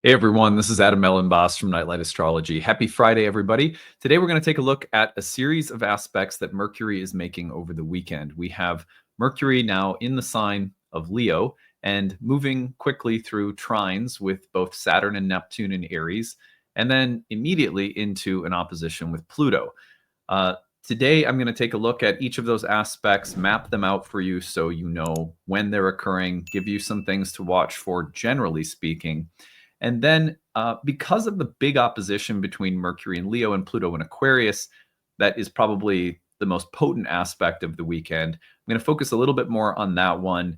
Hey everyone, this is Elenbaas from Nightlight Astrology. Happy Friday, everybody. Today we're going to take a look at a series of aspects that Mercury is making over the weekend. We have Mercury now in the sign of Leo and moving quickly through trines with both Saturn and Neptune in Aries, and then immediately into an opposition with Pluto. Today, I'm going to take a look at each of those aspects, map them out for you so you know when they're occurring, give you some things to watch for, generally speaking. And then because of the big opposition between Mercury and Leo and Pluto and Aquarius, that is probably the most potent aspect of the weekend. I'm going to focus a little bit more on that one.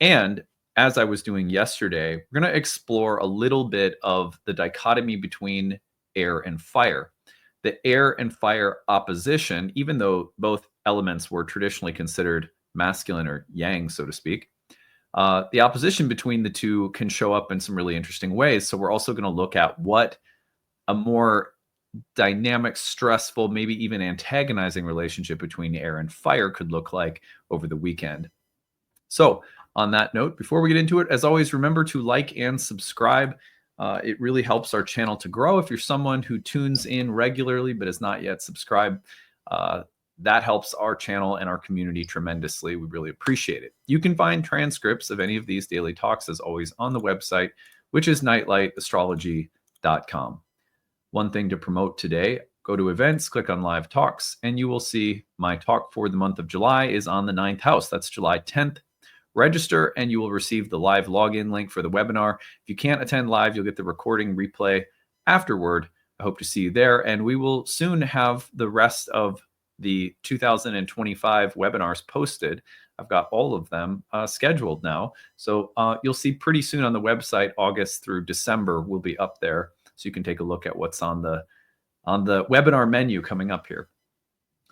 And as I was doing yesterday, we're going to explore a little bit of the dichotomy between air and fire. The air and fire opposition, even though both elements were traditionally considered masculine or yang, so to speak, the opposition between the two can show up in some really interesting ways. So we're also going to look at what a more dynamic, stressful, maybe even antagonizing relationship between air and fire could look like over the weekend. So on that note, before we get into it, as always, remember to like and subscribe. It really helps our channel to grow. If you're someone who tunes in regularly but is not yet subscribed, that helps our channel and our community tremendously. We really appreciate it. You can find transcripts of any of these daily talks, as always, on the website, which is nightlightastrology.com. One thing to promote today, go to events, click on live talks, and you will see my talk for the month of July is on the 9th house. That's July 10th. Register and you will receive the live login link for the webinar. If you can't attend live, you'll get the recording replay afterward. I hope to see you there. And we will soon have the rest of the 2025 webinars posted. I've got all of them scheduled now. So you'll see pretty soon on the website, August through December will be up there. So you can take a look at what's on the webinar menu coming up here.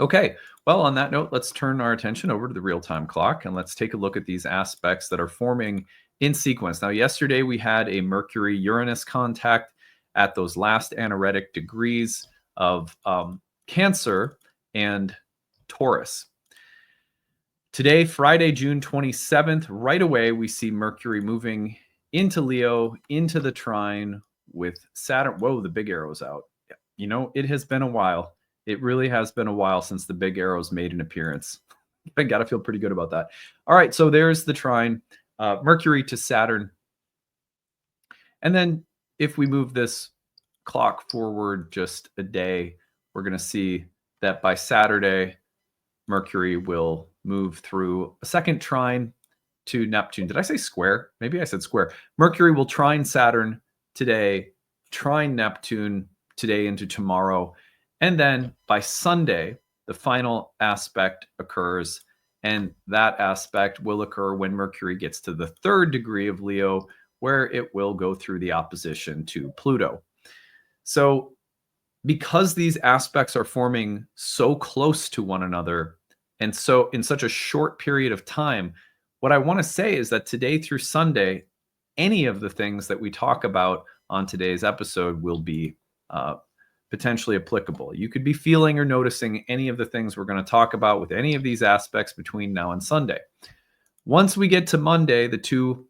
Okay, well, on that note, let's turn our attention over to the real-time clock and let's take a look at these aspects that are forming in sequence. Now, yesterday we had a Mercury-Uranus contact at those last anaretic degrees of Cancer and Taurus. Today, Friday, June 27th, right away, we see Mercury moving into Leo, into the trine with Saturn. Whoa, the big arrow's out. You know, it has been a while. It really has been a while since the big arrows made an appearance. I got to feel pretty good about that. All right, so there's the trine, Mercury to Saturn. And then if we move this clock forward just a day, we're going to see that by Saturday, Mercury will move through a second trine to Neptune. Did I say square? Maybe I said square. Mercury will trine Saturn today, trine Neptune today into tomorrow. And then by Sunday, the final aspect occurs. And that aspect will occur when Mercury gets to the 3rd degree of Leo, where it will go through the opposition to Pluto. So because these aspects are forming so close to one another, and so in such a short period of time, what I want to say is that today through Sunday, any of the things that we talk about on today's episode will be potentially applicable. You could be feeling or noticing any of the things we're going to talk about with any of these aspects between now and Sunday. Once we get to Monday, the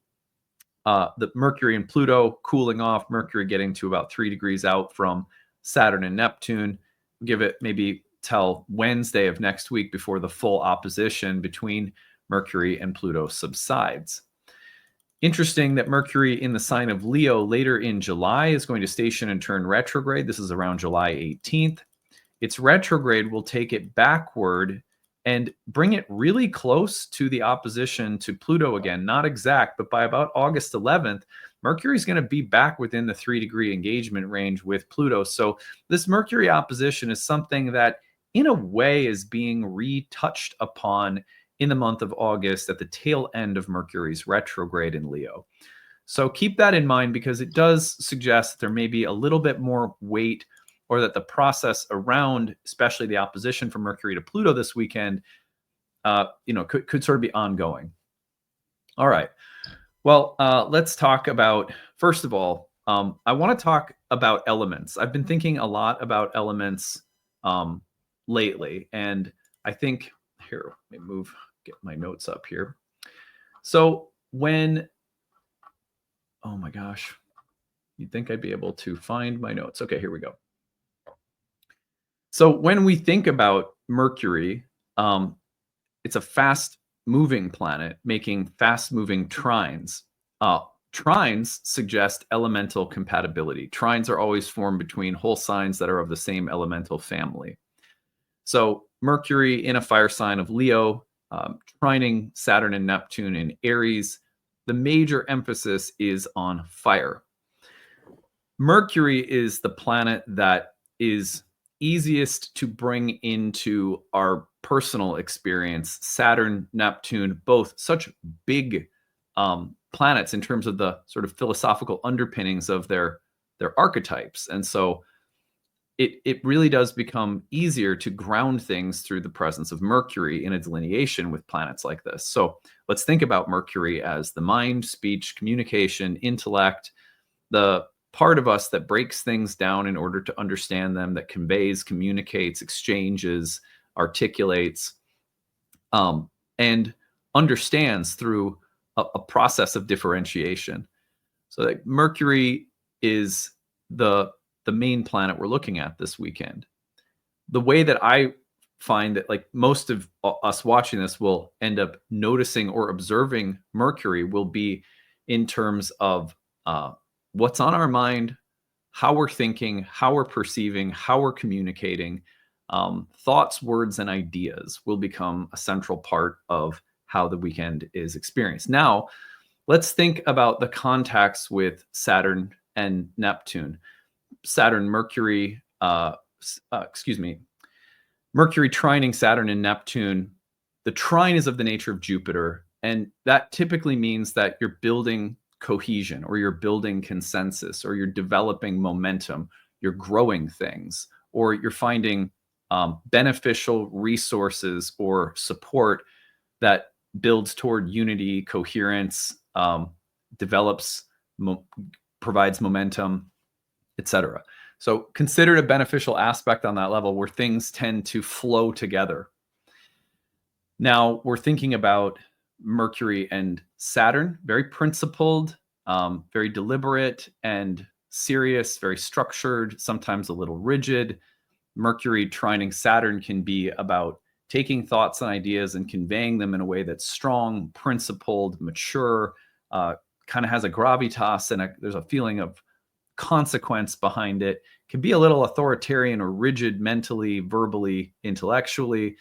Mercury and Pluto cooling off, Mercury getting to about 3 degrees out from Saturn and Neptune, give it maybe till Wednesday of next week before the full opposition between Mercury and Pluto subsides. Interesting that Mercury in the sign of Leo later in July is going to station and turn retrograde. This is around July 18th. Its retrograde will take it backward and bring it really close to the opposition to Pluto again. Not exact, but by about August 11th, Mercury is going to be back within the 3-degree engagement range with Pluto. So this Mercury opposition is something that in a way is being retouched upon in the month of August at the tail end of Mercury's retrograde in Leo. So keep that in mind because it does suggest that there may be a little bit more weight or that the process around, especially the opposition from Mercury to Pluto this weekend, could sort of be ongoing. All right. Well, let's talk about, first of all, I want to talk about elements. I've been thinking a lot about elements lately, and I think, here, let me get my notes up here. So when, oh my gosh, You'd think I'd be able to find my notes. Okay, here we go. So when we think about Mercury, it's a fast moving planet making fast moving trines. Uh, Trines suggest elemental compatibility. Trines are always formed between whole signs that are of the same elemental family. So Mercury in a fire sign of Leo, trining Saturn and Neptune in Aries. The major emphasis is on fire. Mercury is the planet that is easiest to bring into our personal experience. Saturn, Neptune, both such big planets in terms of the sort of philosophical underpinnings of their archetypes. And so it really does become easier to ground things through the presence of Mercury in a delineation with planets like this. So let's think about Mercury as the mind, speech, communication, intellect, the part of us that breaks things down in order to understand them, that conveys, communicates, exchanges, articulates, and understands through a process of differentiation. So that Mercury is the main planet we're looking at this weekend. The way that I find that, like, most of us watching this will end up noticing or observing Mercury will be in terms of what's on our mind, how we're thinking, how we're perceiving, how we're communicating. Thoughts, words, and ideas will become a central part of how the weekend is experienced. Now, let's think about the contacts with Saturn and Neptune. Mercury trining Saturn and Neptune. The trine is of the nature of Jupiter, and that typically means that you're building cohesion, or you're building consensus, or you're developing momentum, you're growing things, or you're finding beneficial resources or support that builds toward unity, coherence, develops, provides momentum, etc. So consider it a beneficial aspect on that level where things tend to flow together. Now we're thinking about Mercury and Saturn, very principled, very deliberate and serious, very structured, sometimes a little rigid. Mercury trining Saturn can be about taking thoughts and ideas and conveying them in a way that's strong, principled, mature, kind of has a gravitas, and there's a feeling of consequence behind it. Can be a little authoritarian or rigid mentally, verbally, intellectually.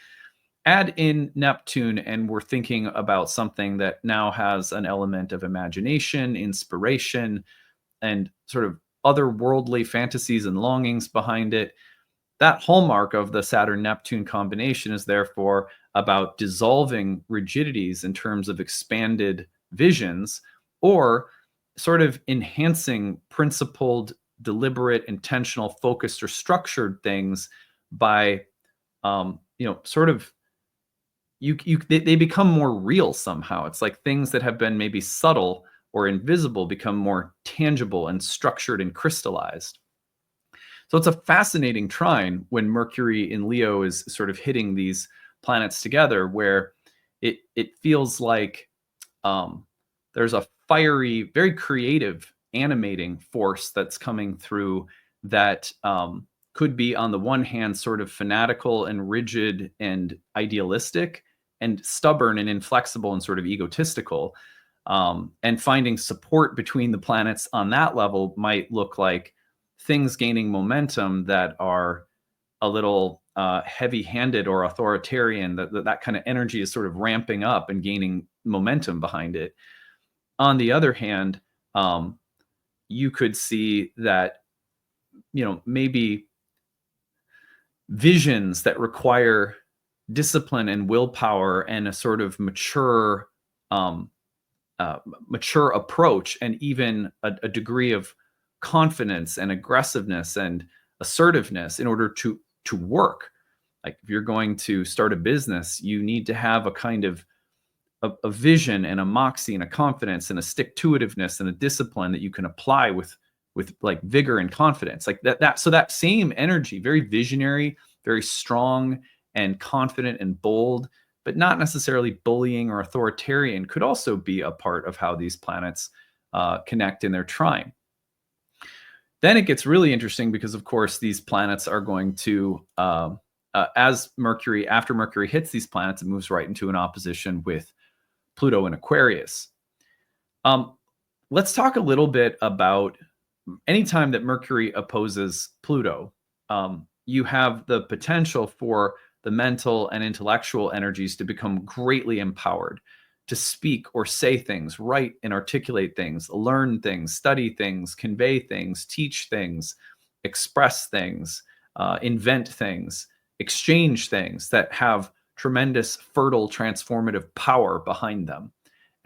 Add in Neptune, and we're thinking about something that now has an element of imagination, inspiration, and sort of otherworldly fantasies and longings behind it. That hallmark of the Saturn-Neptune combination is therefore about dissolving rigidities in terms of expanded visions, or sort of enhancing principled, deliberate, intentional, focused, or structured things by, sort of, they become more real somehow. It's like things that have been maybe subtle or invisible become more tangible and structured and crystallized. So it's a fascinating trine when Mercury in Leo is sort of hitting these planets together, where it feels like there's a fiery, very creative, animating force that's coming through that could be, on the one hand, sort of fanatical and rigid and idealistic, and stubborn and inflexible and sort of egotistical. And finding support between the planets on that level might look like things gaining momentum that are a little heavy-handed or authoritarian. That kind of energy is sort of ramping up and gaining momentum behind it. On the other hand, you could see that, maybe visions that require discipline and willpower and a sort of mature approach, and even a degree of confidence and aggressiveness and assertiveness in order to work. Like, if you're going to start a business, you need to have a kind of a vision and a moxie and a confidence and a stick-to-itiveness and a discipline that you can apply with like vigor and confidence, like that. So that same energy, very visionary, very strong and confident and bold, but not necessarily bullying or authoritarian, could also be a part of how these planets connect in their trine. Then it gets really interesting because, of course, these planets are going to, as Mercury, after Mercury hits these planets, it moves right into an opposition with Pluto and Aquarius. Let's talk a little bit about anytime that Mercury opposes Pluto, you have the potential for the mental and intellectual energies to become greatly empowered to speak or say things, write and articulate things, learn things, study things, convey things, teach things, express things, invent things, exchange things that have tremendous, fertile, transformative power behind them.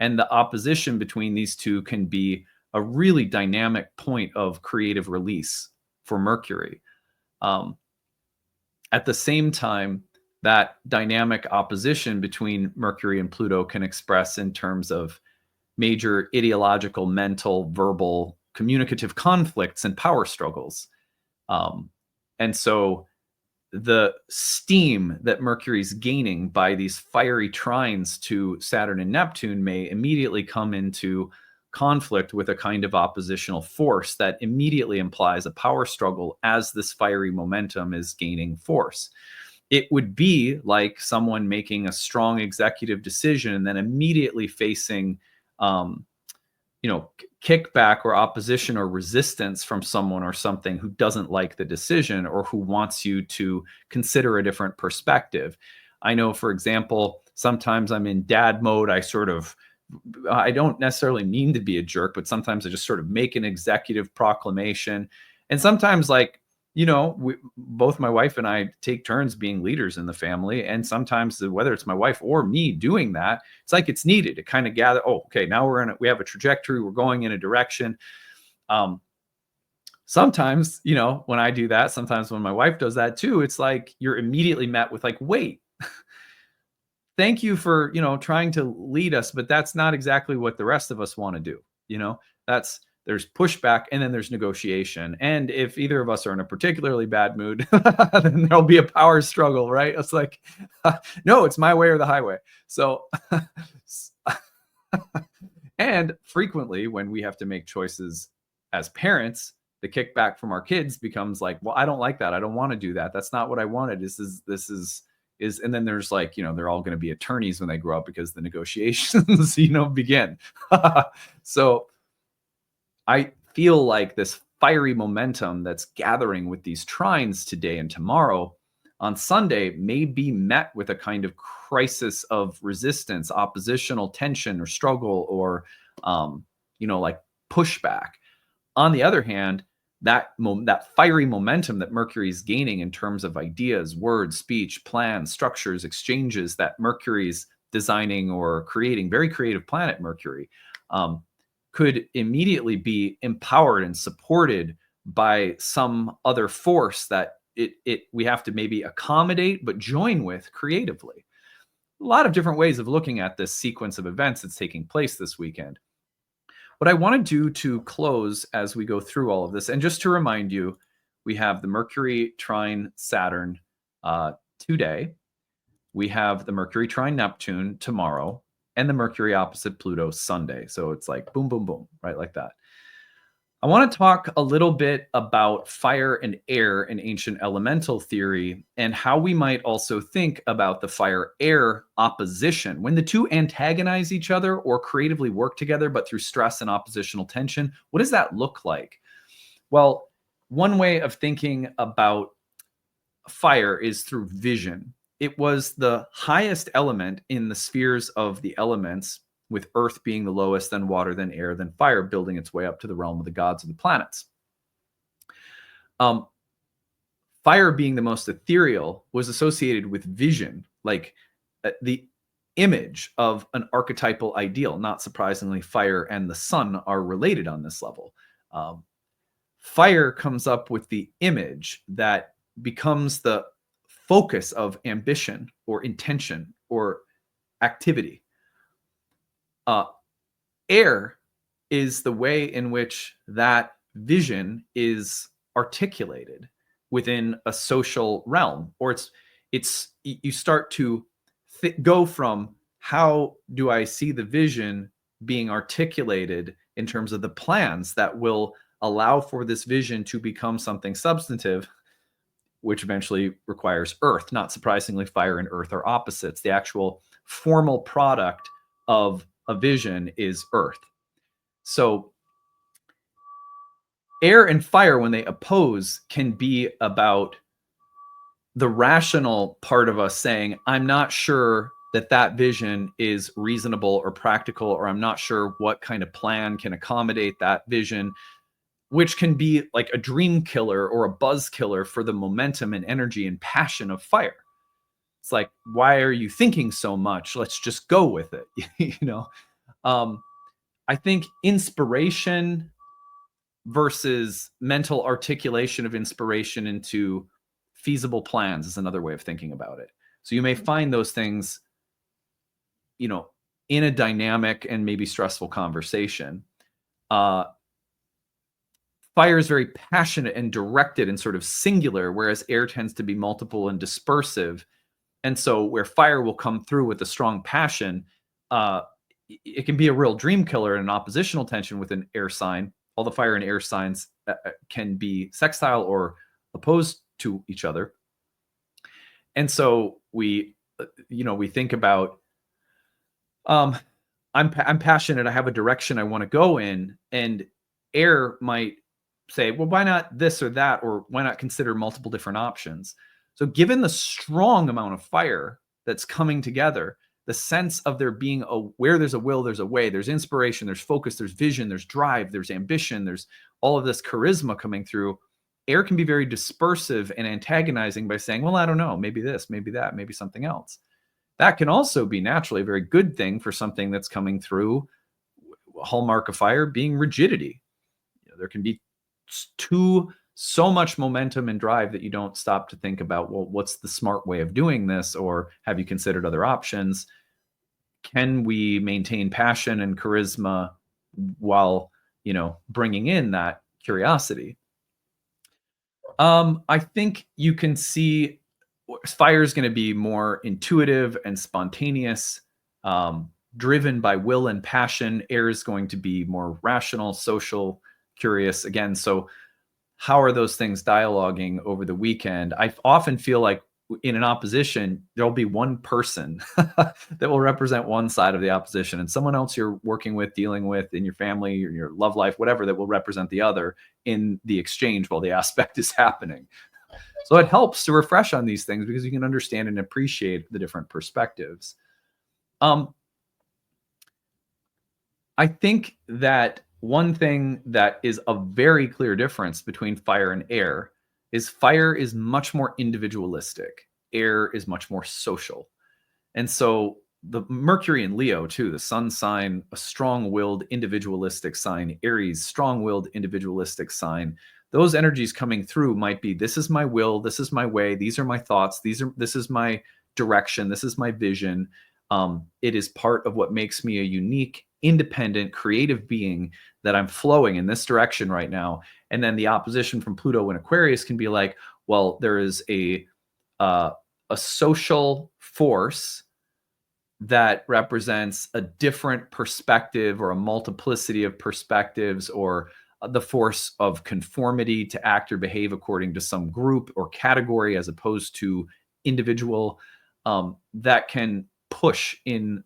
And the opposition between these two can be a really dynamic point of creative release for Mercury. At the same time, that dynamic opposition between Mercury and Pluto can express in terms of major ideological, mental, verbal, communicative conflicts and power struggles. And so the steam that Mercury's gaining by these fiery trines to Saturn and Neptune may immediately come into conflict with a kind of oppositional force that immediately implies a power struggle as this fiery momentum is gaining force. It would be like someone making a strong executive decision and then immediately facing, kickback or opposition or resistance from someone or something who doesn't like the decision or who wants you to consider a different perspective. I know, for example, sometimes I'm in dad mode. I don't necessarily mean to be a jerk, but sometimes I just sort of make an executive proclamation. And sometimes, both my wife and I take turns being leaders in the family. And sometimes, whether it's my wife or me doing that, it's like it's needed to kind of gather, oh, okay, now we have a trajectory, we're going in a direction. Sometimes, when I do that, sometimes when my wife does that too, it's like you're immediately met with like, wait, thank you for, trying to lead us, but that's not exactly what the rest of us want to do. There's pushback and then there's negotiation. And if either of us are in a particularly bad mood, then there'll be a power struggle, right? It's like, no, it's my way or the highway. So, and frequently when we have to make choices as parents, the kickback from our kids becomes like, well, I don't like that. I don't want to do that. That's not what I wanted. This is, and then there's like, they're all going to be attorneys when they grow up because the negotiations, begin. So I feel like this fiery momentum that's gathering with these trines today and tomorrow on Sunday may be met with a kind of crisis of resistance, oppositional tension or struggle, or, like pushback. On the other hand, that fiery momentum that Mercury is gaining in terms of ideas, words, speech, plans, structures, exchanges that Mercury's designing or creating, very creative planet Mercury, could immediately be empowered and supported by some other force that we have to maybe accommodate but join with creatively. A lot of different ways of looking at this sequence of events that's taking place this weekend. What I want to do to close as we go through all of this, and just to remind you, we have the Mercury trine Saturn today. We have the Mercury trine Neptune tomorrow, and the Mercury opposite Pluto Sunday. So it's like boom, boom, boom, right? Like that. I want to talk a little bit about fire and air in ancient elemental theory and how we might also think about the fire-air opposition. When the two antagonize each other or creatively work together, but through stress and oppositional tension, what does that look like? Well, one way of thinking about fire is through vision. It was the highest element in the spheres of the elements, with earth being the lowest, then water, then air, then fire, building its way up to the realm of the gods of the planets. Fire being the most ethereal was associated with vision, like the image of an archetypal ideal. Not surprisingly, fire and the sun are related on this level. Fire comes up with the image that becomes the focus of ambition or intention or activity. Air is the way in which that vision is articulated within a social realm, or it's you start to go from how do I see the vision being articulated in terms of the plans that will allow for this vision to become something substantive, which eventually requires earth. Not surprisingly, fire and earth are opposites. The actual formal product of a vision is earth. So air and fire, when they oppose, can be about the rational part of us saying, I'm not sure that vision is reasonable or practical, or I'm not sure what kind of plan can accommodate that vision, which can be like a dream killer or a buzz killer for the momentum and energy and passion of fire. It's like, why are you thinking so much? Let's just go with it. I think inspiration versus mental articulation of inspiration into feasible plans is another way of thinking about it. So you may find those things, in a dynamic and maybe stressful conversation. Fire is very passionate and directed and sort of singular, whereas air tends to be multiple and dispersive. And so where fire will come through with a strong passion, it can be a real dream killer in an oppositional tension with an air sign. All the fire and air signs can be sextile or opposed to each other. And so we think about, I'm passionate, I have a direction I want to go in, and air might say, well, why not this or that, or why not consider multiple different options? So given the strong amount of fire that's coming together, the sense of there being where there's a will, there's a way, there's inspiration, there's focus, there's vision, there's drive, there's ambition, there's all of this charisma coming through. Air can be very dispersive and antagonizing by saying, well, I don't know, maybe this, maybe that, maybe something else. That can also be naturally a very good thing for something that's coming through. A hallmark of fire being rigidity. There can be so much momentum and drive that you don't stop to think about, well, what's the smart way of doing this? Or have you considered other options? Can we maintain passion and charisma while, bringing in that curiosity? I think you can see fire is going to be more intuitive and spontaneous, driven by will and passion. Air is going to be more rational, social, curious. Again, so how are those things dialoguing over the weekend? I often feel like in an opposition, there'll be one person that will represent one side of the opposition, and someone else you're working with, dealing with in your family or your love life, whatever, that will represent the other in the exchange while the aspect is happening. So it helps to refresh on these things because you can understand and appreciate the different perspectives. I think that one thing that is a very clear difference between fire and air is fire is much more individualistic. Air is much more social. And so the Mercury in Leo too, the sun sign, a strong-willed individualistic sign, Aries, strong-willed individualistic sign. Those energies coming through might be, this is my will, this is my way, these are my thoughts, this is my direction, this is my vision. It is part of what makes me a unique, independent, creative being, that I'm flowing in this direction right now. And then the opposition from Pluto and Aquarius can be like, well, there is a social force that represents a different perspective or a multiplicity of perspectives, or the force of conformity to act or behave according to some group or category as opposed to individual, that can push in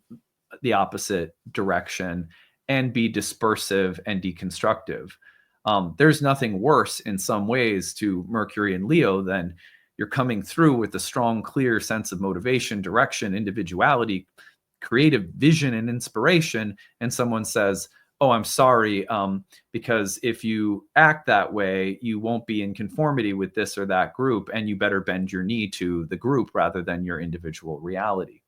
the opposite direction and be dispersive and deconstructive. There's nothing worse in some ways to Mercury and Leo than you're coming through with a strong, clear sense of motivation, direction, individuality, creative vision, and inspiration, and someone says, oh, I'm sorry, because if you act that way, you won't be in conformity with this or that group, and you better bend your knee to the group rather than your individual reality.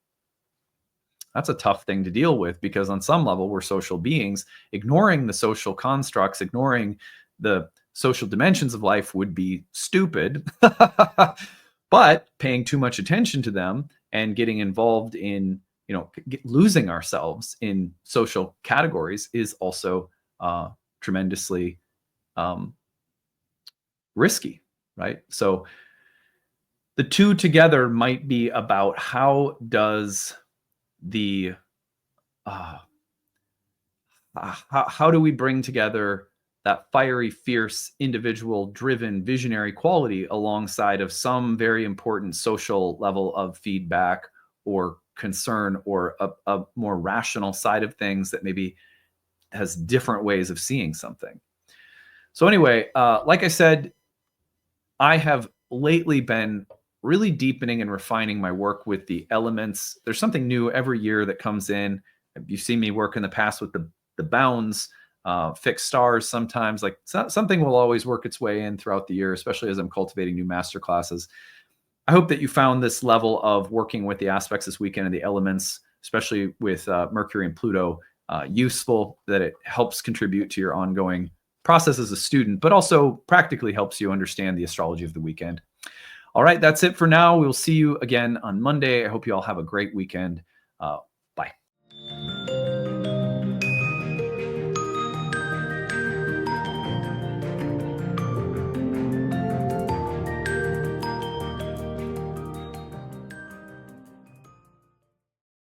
That's a tough thing to deal with, because on some level, we're social beings. Ignoring the social constructs, ignoring the social dimensions of life would be stupid. But paying too much attention to them and getting involved in, losing ourselves in social categories is also tremendously risky, right? So the two together might be about how does how do we bring together that fiery, fierce, individual, driven, visionary quality alongside of some very important social level of feedback or concern, or a more rational side of things that maybe has different ways of seeing something. So anyway, like I said, I have lately been really deepening and refining my work with the elements. There's something new every year that comes in. You've seen me work in the past with the bounds, fixed stars sometimes. Like something will always work its way in throughout the year, especially as I'm cultivating new master classes. I hope that you found this level of working with the aspects this weekend and the elements, especially with Mercury and Pluto, useful, that it helps contribute to your ongoing process as a student, but also practically helps you understand the astrology of the weekend. All right, that's it for now. We'll see you again on Monday. I hope you all have a great weekend.